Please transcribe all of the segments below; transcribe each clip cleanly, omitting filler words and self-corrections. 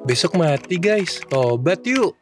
Besok mati guys, tobat yuk.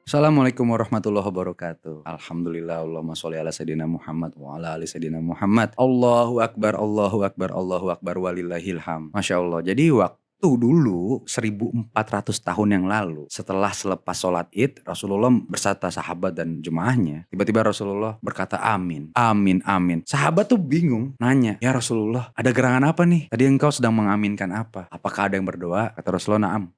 Assalamualaikum warahmatullahi wabarakatuh. Alhamdulillah, Allahumma sholli ala sayyidina Muhammad wa ala ali sayyidina Muhammad. Allahu akbar, Allahu akbar, Allahu akbar walillahil hamd. Masya Allah. Jadi waktu dulu 1400 tahun yang lalu, setelah selepas sholat id, Rasulullah bersama sahabat dan jemaahnya, tiba-tiba Rasulullah berkata amin, amin, amin. Sahabat tuh bingung, nanya, ya Rasulullah, ada gerangan apa nih? Tadi engkau sedang mengaminkan apa? Apakah ada yang berdoa? Kata Rasulullah, naam.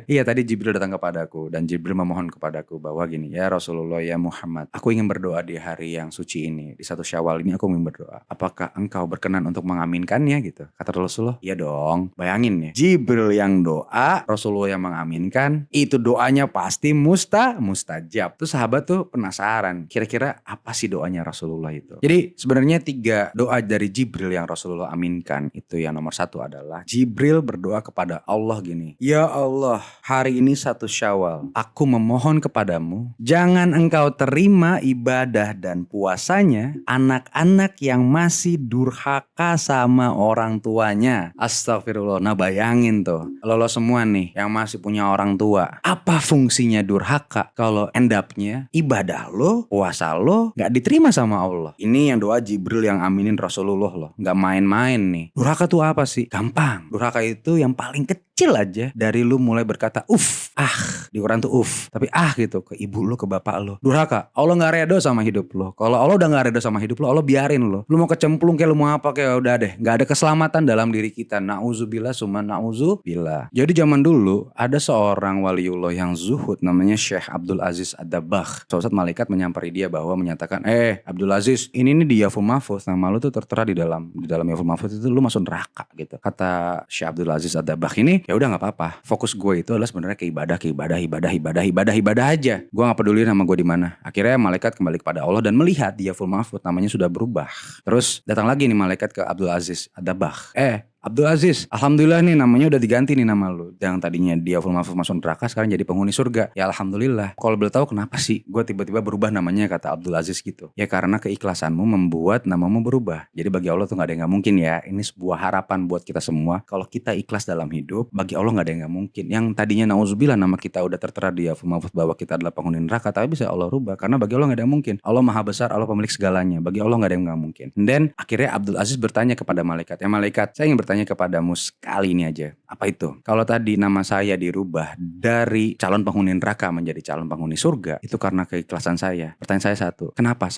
Iya, tadi Jibril datang kepadaku dan Jibril memohon kepadaku bahwa gini, ya Rasulullah, ya Muhammad, aku ingin berdoa di hari yang suci ini, di 1 Syawal ini aku ingin berdoa. Apakah engkau berkenan untuk mengaminkannya gitu? Kata Rasulullah, iya dong. Bayangin ya, Jibril yang doa, Rasulullah yang mengaminkan, itu doanya pasti mustajab. Tuh sahabat tuh penasaran, kira-kira apa sih doanya Rasulullah itu? Jadi sebenarnya 3 doa dari Jibril yang Rasulullah aminkan. Itu yang nomor 1 adalah Jibril berdoa kepada Allah gini, ya Allah, hari ini 1 Syawal, aku memohon kepadamu, jangan engkau terima ibadah dan puasanya anak-anak yang masih durhaka sama orang tuanya. Astagfirullah. Nah bayangin tuh, lo semua nih yang masih punya orang tua, apa fungsinya durhaka kalau end up-nya ibadah lo, puasa lo gak diterima sama Allah? Ini yang doa Jibril yang aminin Rasulullah loh, gak main-main nih. Durhaka tuh apa sih? Gampang. Durhaka itu yang paling kecil aja, dari lu mulai berkata di Quran tuh tapi gitu ke ibu lu, ke bapak lu. Durhaka. Allah gak redo sama hidup lu. Kalau Allah udah gak redo sama hidup lu, Allah biarin lu. Lu mau kecemplung kayak lu mau apa kayak udah deh. Gak ada keselamatan dalam diri kita. Na'udzubillah summa na'udzubillah. Jadi zaman dulu ada seorang waliullah yang zuhud namanya Syekh Abdul Aziz Ad-Dabbagh. Suatu saat malaikat menyampari dia bahwa menyatakan, Abdul Aziz, ini nih di Yaful Mahfuz, nama lu tuh tertera di dalam Yaful Mahfuz itu lu masuk neraka gitu. Kata Syekh Abdul Aziz Ad-Dabbagh ini, ya udah nggak apa-apa. Fokus gue itu adalah sebenarnya ke ibadah aja. Gue nggak peduli nama gue di mana. Akhirnya malaikat kembali kepada Allah dan melihat di Yaful Mahfuz namanya sudah berubah. Terus datang lagi nih malaikat ke Abdul Aziz Ad-Dabbagh. Abdul Aziz, alhamdulillah nih namanya udah diganti nih nama lu. Yang tadinya dia full mahfuz masuk neraka, sekarang jadi penghuni surga. Ya alhamdulillah. Kalau boleh tahu kenapa sih gue tiba-tiba berubah namanya, kata Abdul Aziz gitu? Ya karena keikhlasanmu membuat namamu berubah. Jadi bagi Allah tuh gak ada yang gak mungkin ya. Ini sebuah harapan buat kita semua. Kalau kita ikhlas dalam hidup, bagi Allah gak ada yang gak mungkin. Yang tadinya na'udzubillah nama kita udah tertera di full mahfuz bahwa kita adalah penghuni neraka, tapi bisa Allah rubah. Karena bagi Allah gak ada yang mungkin. Allah maha besar, Allah pemilik segalanya. Bagi Allah gak ada yang gak mungkin. Dan akhirnya Abdul Aziz bertanya kepada malaikat, ya malaikat, saya ingin bertanya kepadamu sekali ini aja. Apa itu? Kalau tadi nama saya dirubah dari calon penghuni neraka menjadi calon penghuni surga, itu karena keikhlasan saya. Pertanyaan saya satu, kenapa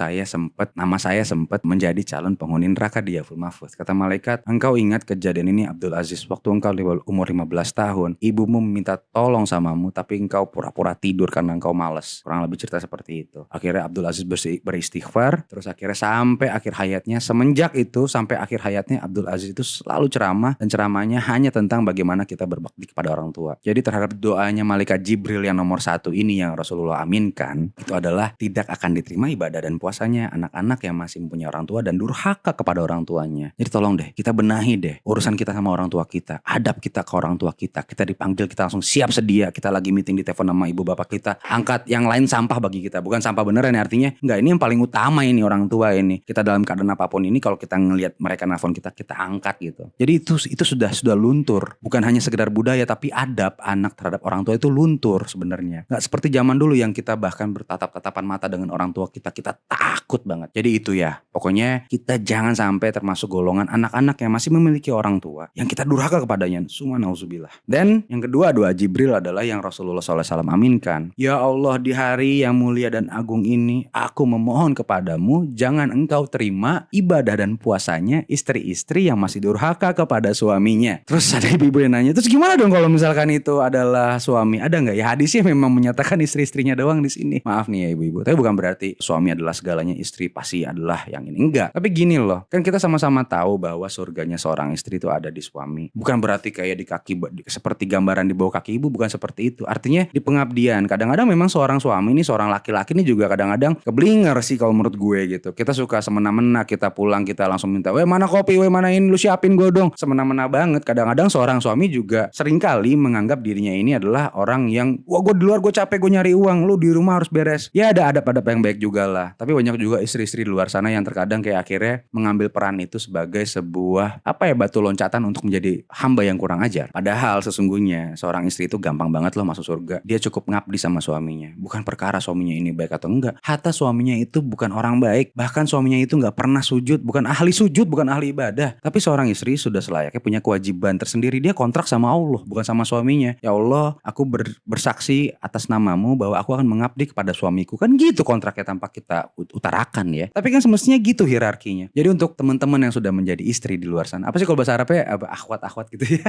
nama saya sempat menjadi calon penghuni neraka di Yaful Mahfuz? Kata malaikat, engkau ingat kejadian ini Abdul Aziz, waktu engkau di umur 15 tahun, ibumu meminta tolong samamu, tapi engkau pura-pura tidur karena engkau malas. Kurang lebih cerita seperti itu. Akhirnya Abdul Aziz beristighfar, terus akhirnya sampai akhir hayatnya, semenjak itu sampai akhir hayatnya Abdul Aziz itu selalu ceramah, dan ceramahnya hanya tentang bagaimana kita berbakti kepada orang tua. Jadi terhadap doanya malaikat Jibril yang nomor 1 ini yang Rasulullah aminkan, itu adalah tidak akan diterima ibadah dan puasanya anak-anak yang masih mempunyai orang tua dan durhaka kepada orang tuanya. Jadi tolong deh, kita benahi deh urusan kita sama orang tua kita, adab kita ke orang tua kita. Kita dipanggil, kita langsung siap sedia. Kita lagi meeting di telepon sama ibu bapak kita, angkat. Yang lain sampah bagi kita, bukan sampah beneran ya, artinya enggak, ini yang paling utama ini orang tua ini. Kita dalam keadaan apapun ini, kalau kita ngelihat mereka nelfon kita angkat gitu. Jadi itu sudah luntur. Bukan hanya sekedar budaya, tapi adab anak terhadap orang tua itu luntur sebenarnya. Gak seperti zaman dulu yang kita bahkan bertatap-tatapan mata dengan orang tua kita takut banget. Jadi itu ya, pokoknya kita jangan sampai termasuk golongan anak-anak yang masih memiliki orang tua yang kita durhaka kepadanya. Summa nauzubillah. Dan yang kedua, doa Jibril adalah yang Rasulullah SAW aminkan. Ya Allah, di hari yang mulia dan agung ini, aku memohon kepadamu, jangan engkau terima ibadah dan puasanya istri-istri yang masih durhaka kepada suaminya. Terus ada ibu-ibu yang nanya, terus gimana dong kalau misalkan itu adalah suami? Ada nggak? Ya hadisnya memang menyatakan istri-istrinya doang di sini. Maaf nih ya ibu-ibu, tapi bukan berarti suami adalah segalanya, istri pasti adalah yang ini. Enggak. Tapi gini loh, kan kita sama-sama tahu bahwa surganya seorang istri itu ada di suami. Bukan berarti kayak di kaki, seperti gambaran di bawah kaki ibu, bukan seperti itu. Artinya di pengabdian. Kadang-kadang memang seorang suami ini, seorang laki-laki ini juga kadang-kadang keblinger sih kalau menurut gue gitu. Kita suka semena-mena, kita pulang kita langsung minta, mana kopi, mana ini, lu siapin gue dong. mau semena-mena banget. Kadang-kadang seorang suami juga seringkali menganggap dirinya ini adalah orang yang, wah gue di luar gue capek gue nyari uang, lu di rumah harus beres. Ya ada adab-adab yang baik juga lah. Tapi banyak juga istri-istri di luar sana yang terkadang kayak akhirnya mengambil peran itu sebagai sebuah batu loncatan untuk menjadi hamba yang kurang ajar. Padahal sesungguhnya seorang istri itu gampang banget loh masuk surga. Dia cukup ngabdi sama suaminya. Bukan perkara suaminya ini baik atau enggak. Hatta suaminya itu bukan orang baik. Bahkan suaminya itu gak pernah sujud. Bukan ahli sujud, bukan ahli ibadah. Tapi seorang istri sudah selayaknya punya kewajiban tersendiri. Dia kontrak sama Allah, bukan sama suaminya. Ya Allah, aku bersaksi atas namamu bahwa aku akan mengabdi kepada suamiku. Kan gitu kontraknya tanpa kita utarakan ya. Tapi kan semestinya gitu hierarkinya. Jadi untuk teman-teman yang sudah menjadi istri di luar sana. Apa sih kalau bahasa Arabnya? Akhwat-akhwat gitu ya.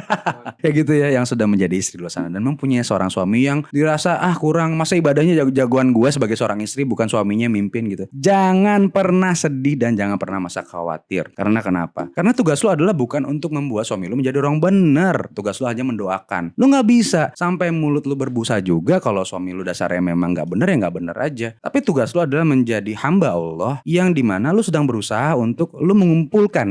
Ya gitu ya, yang sudah menjadi istri di luar sana. Dan mempunyai seorang suami yang dirasa kurang, masa ibadahnya jagoan gue sebagai seorang istri, bukan suaminya mimpin gitu. Jangan pernah sedih dan jangan pernah masa khawatir. Karena kenapa? Karena tugas lu adalah bukan untuk membuat suami lu menjadi orang benar. Tugas lu hanya mendoakan. Lu gak bisa sampai mulut lu berbusa juga kalau suami lu dasarnya memang gak benar, ya gak benar aja. Tapi tugas lu adalah menjadi hamba Allah yang dimana lu sedang berusaha untuk lu mengumpulkan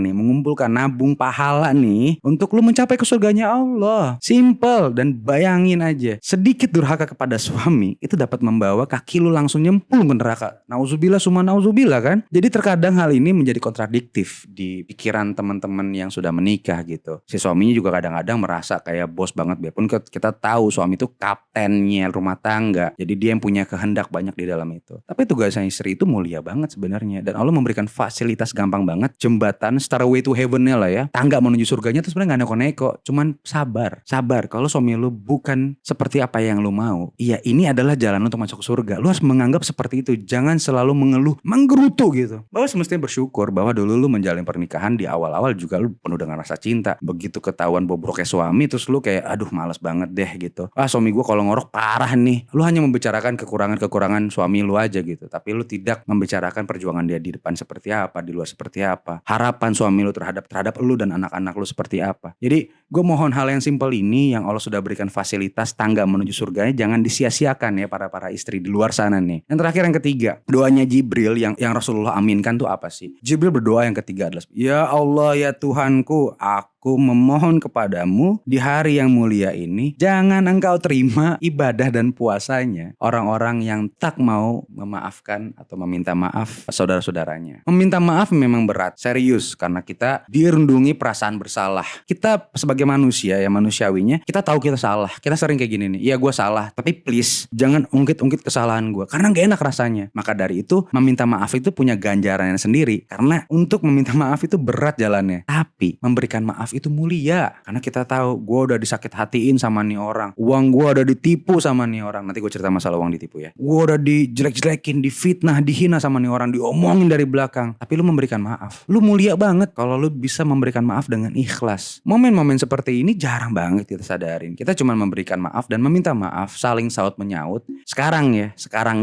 nabung pahala nih untuk lu mencapai ke surganya Allah. Simple. Dan bayangin aja, sedikit durhaka kepada suami itu dapat membawa kaki lu langsung nyemplung ke neraka. Nauzubillah summa nauzubillah kan. Jadi terkadang hal ini menjadi kontradiktif di pikiran teman-teman yang sudah menikah gitu. Si suaminya juga kadang-kadang merasa kayak bos banget, biarpun kita tahu suami itu kaptennya rumah tangga. Jadi dia yang punya kehendak banyak di dalam itu. Tapi tugasnya istri itu mulia banget sebenarnya. Dan Allah memberikan fasilitas gampang banget, jembatan stairway to heaven-nya lah ya. Tangga menuju surganya tuh sebenarnya gak neko-neko. Cuman sabar. Kalau suami lu bukan seperti apa yang lu mau, iya ini adalah jalan untuk masuk surga. Lu harus menganggap seperti itu. Jangan selalu mengeluh, menggerutu gitu. Bahwa semestinya bersyukur bahwa dulu lu menjalin pernikahan di awal-awal juga lu penuh dengan rasa cinta. Begitu ketahuan bobroknya suami, terus lu kayak aduh males banget deh gitu. Suami gue kalau ngorok parah nih. Lu hanya membicarakan kekurangan suami lu aja gitu. Tapi lu tidak membicarakan perjuangan dia di depan seperti apa, di luar seperti apa. Harapan suami lu terhadap lu dan anak-anak lu seperti apa. Jadi gue mohon hal yang simpel ini yang Allah sudah berikan fasilitas tangga menuju surganya jangan disia-siakan ya para istri di luar sana nih. Yang terakhir, yang ketiga, doanya Jibril yang Rasulullah aminkan tuh apa sih? Jibril berdoa yang ketiga adalah, ya Allah ya Tuhanku, aku memohon kepadamu di hari yang mulia ini, jangan engkau terima ibadah dan puasanya orang-orang yang tak mau memaafkan atau meminta maaf saudara-saudaranya. Meminta maaf memang berat, serius, karena kita dirundungi perasaan bersalah. Kita sebagai manusia ya, manusiawinya, kita tahu kita salah. Kita sering kayak gini nih, iya gue salah, tapi please jangan ungkit-ungkit kesalahan gue, karena gak enak rasanya. Maka dari itu, meminta maaf itu punya ganjarannya sendiri, karena untuk meminta maaf itu berat jalannya. Tapi memberikan maaf itu mulia, karena kita tahu gue udah disakit hatiin sama nih orang, uang gue udah ditipu sama nih orang. Nanti gue cerita masalah uang ditipu ya. Gue udah dijelek-jelekin, difitnah, dihina sama nih orang, diomongin dari belakang, tapi lu memberikan maaf. Lu mulia banget kalau lu bisa memberikan maaf dengan ikhlas. Momen-momen seperti ini jarang banget kita sadarin. Kita cuma memberikan maaf dan meminta maaf, saling saut menyaut. Sekarang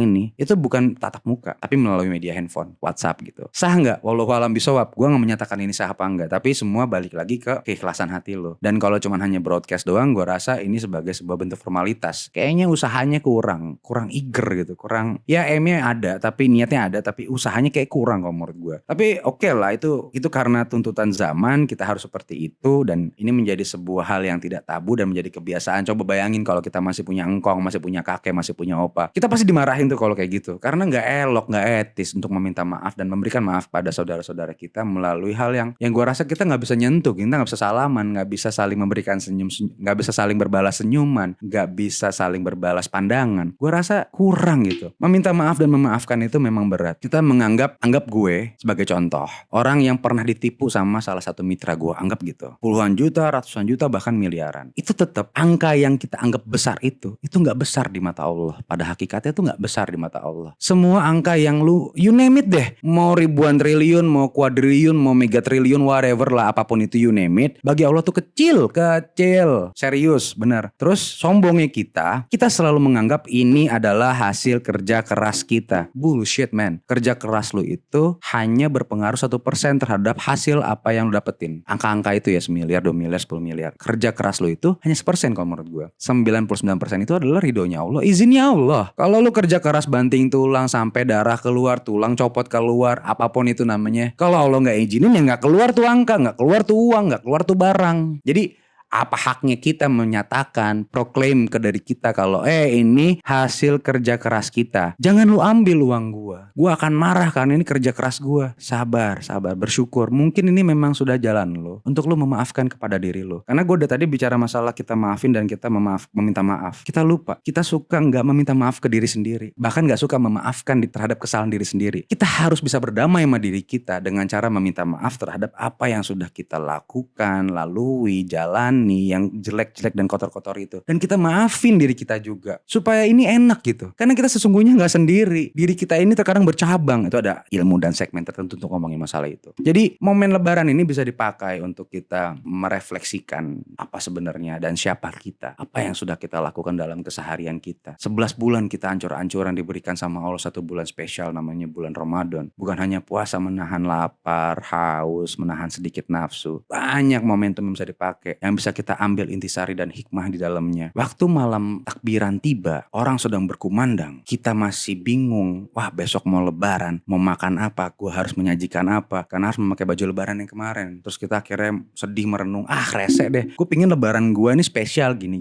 ini itu bukan tatap muka, tapi melalui media handphone, WhatsApp gitu. Sah nggak? Wallahu alam bisawab. Gue nggak menyatakan ini sah apa enggak, tapi semua balik lagi ke keikhlasan hati lo. Dan kalau cuma hanya broadcast doang, gue rasa ini sebagai sebuah bentuk formalitas. Kayaknya usahanya kurang eager gitu, kurang. Ya aimnya ada, tapi niatnya ada, tapi usahanya kayak kurang kalau menurut gue. Tapi oke lah, itu karena tuntutan zaman kita harus seperti itu, dan ini menjadi sebuah hal yang tidak tabu dan menjadi kebiasaan. Coba bayangin kalau kita masih punya engkong, masih punya kakek, masih punya opa, kita pasti dimarahin tuh kalau kayak gitu, karena nggak elok, nggak etis untuk meminta maaf dan memberikan maaf pada saudara-saudara kita melalui hal yang gue rasa kita nggak bisa nyentuh, kita nggak bisa salaman, nggak bisa saling memberikan senyum, nggak bisa saling berbalas senyuman, nggak bisa saling berbalas pandangan. Gue rasa kurang gitu. Meminta maaf dan memaafkan itu memang berat. Kita anggap gue sebagai contoh orang yang pernah ditipu sama salah satu mitra gue, anggap gitu, puluhan juta, ratusan juta, bahkan miliaran. Itu tetap angka yang kita anggap besar itu nggak besar di mata Allah. Pada hakikatnya itu nggak besar di mata Allah. Semua angka yang you name it deh, mau ribuan triliun, mau kuadriliun, mau megatriliun, whatever lah, apapun itu you name it, bagi Allah tuh kecil, serius, benar. Terus sombongnya kita selalu menganggap ini adalah hasil kerja keras kita. Bullshit man, kerja keras lu itu hanya berpengaruh 1% terhadap hasil apa yang lu dapetin. Angka-angka itu ya 1 miliar, 2 miliar, 10 miliar. Kerja keras lu itu hanya 1% kalau menurut gue. 99% itu adalah ridhonya Allah, izinnya Allah. Kalau lu kerja keras banting tulang sampai darah keluar, tulang copot keluar, apapun itu namanya, kalau Allah gak izinin ya gak keluar tuh angka, gak keluar tuh uang, gak keluar tuh barang. Jadi apa haknya kita menyatakan, proklaim ke dari kita kalau ini hasil kerja keras kita. Jangan lu ambil uang gua. Gua akan marah karena ini kerja keras gua. Sabar, bersyukur. Mungkin ini memang sudah jalan lo untuk lu memaafkan kepada diri lo. Karena gua udah tadi bicara masalah kita maafin dan kita meminta maaf. Kita lupa, kita suka nggak meminta maaf ke diri sendiri. Bahkan nggak suka memaafkan terhadap kesalahan diri sendiri. Kita harus bisa berdamai sama diri kita dengan cara meminta maaf terhadap apa yang sudah kita lakukan, lalui, jalan yang jelek-jelek dan kotor-kotor itu. Dan kita maafin diri kita juga. Supaya ini enak gitu. Karena kita sesungguhnya gak sendiri. Diri kita ini terkadang bercabang. Itu ada ilmu dan segmen tertentu untuk ngomongin masalah itu. Jadi momen lebaran ini bisa dipakai untuk kita merefleksikan apa sebenarnya dan siapa kita. Apa yang sudah kita lakukan dalam keseharian kita. 11 bulan kita ancur-ancuran diberikan sama Allah, 1 bulan spesial namanya bulan Ramadan. Bukan hanya puasa menahan lapar, haus, menahan sedikit nafsu. Banyak momentum yang bisa dipakai. Yang bisa kita ambil intisari dan hikmah di dalamnya. Waktu malam takbiran tiba, orang sedang berkumandang. Kita masih bingung. Wah, besok mau lebaran, mau makan apa? Gue harus menyajikan apa? Karena harus memakai baju lebaran yang kemarin. Terus kita akhirnya sedih merenung. Rese deh. Gue pingin lebaran gue ini spesial gini.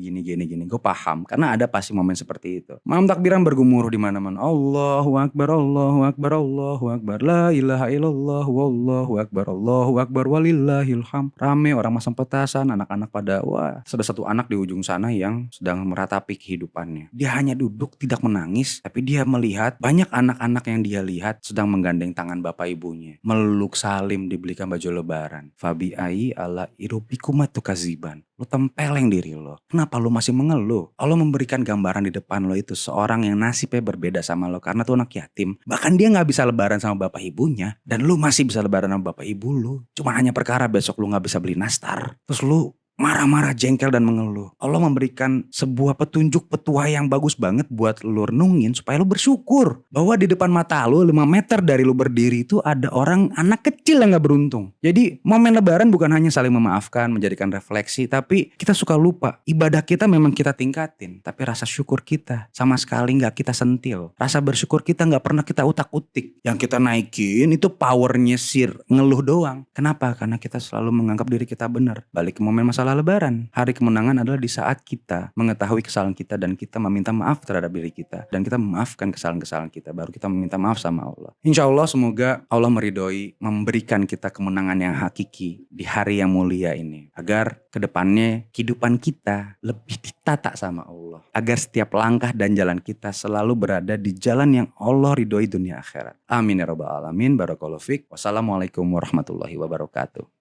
Gue paham. Karena ada pasti momen seperti itu. Malam takbiran bergemuruh di mana-mana. Allahu Akbar, Allahu Akbar, Allahu Akbar. La ilaha illallah, wallahu Akbar, Allahu Akbar, walillahilham. Rame orang masang petasan, anak-anak pada ada satu anak di ujung sana yang sedang meratapi kehidupannya. Dia hanya duduk tidak menangis, tapi dia melihat banyak anak-anak yang dia lihat sedang menggandeng tangan bapak ibunya, meluk salim, dibelikan baju lebaran. Fabi ai ala irubikumat tukaziban. Lu tempeleng diri lo. Kenapa lu masih mengeluh? Allah memberikan gambaran di depan lo itu seorang yang nasibnya berbeda sama lo karena tuh anak yatim. Bahkan dia gak bisa lebaran sama bapak ibunya. Dan lu masih bisa lebaran sama bapak ibu lu. Cuma hanya perkara besok lu gak bisa beli nastar. Terus lu marah-marah, jengkel dan mengeluh. Allah memberikan sebuah petua yang bagus banget buat lu renungin supaya lu bersyukur bahwa di depan mata lu 5 meter dari lu berdiri itu ada orang anak kecil yang gak beruntung. Jadi momen lebaran bukan hanya saling memaafkan, menjadikan refleksi, tapi kita suka lupa ibadah kita memang kita tingkatin, tapi rasa syukur kita sama sekali gak kita sentil. Rasa bersyukur kita gak pernah kita utak-utik. Yang kita naikin itu powernya ngeluh doang. Kenapa? Karena kita selalu menganggap diri kita benar. Balik ke momen masalah lebaran. Hari kemenangan adalah di saat kita mengetahui kesalahan kita dan kita meminta maaf terhadap diri kita. Dan kita memaafkan kesalahan-kesalahan kita. Baru kita meminta maaf sama Allah. Insya Allah semoga Allah meridhoi memberikan kita kemenangan yang hakiki di hari yang mulia ini. Agar kedepannya kehidupan kita lebih ditata sama Allah. Agar setiap langkah dan jalan kita selalu berada di jalan yang Allah ridhoi dunia akhirat. Amin ya rabbal alamin. Barakallahu fiik. Wassalamualaikum warahmatullahi wabarakatuh.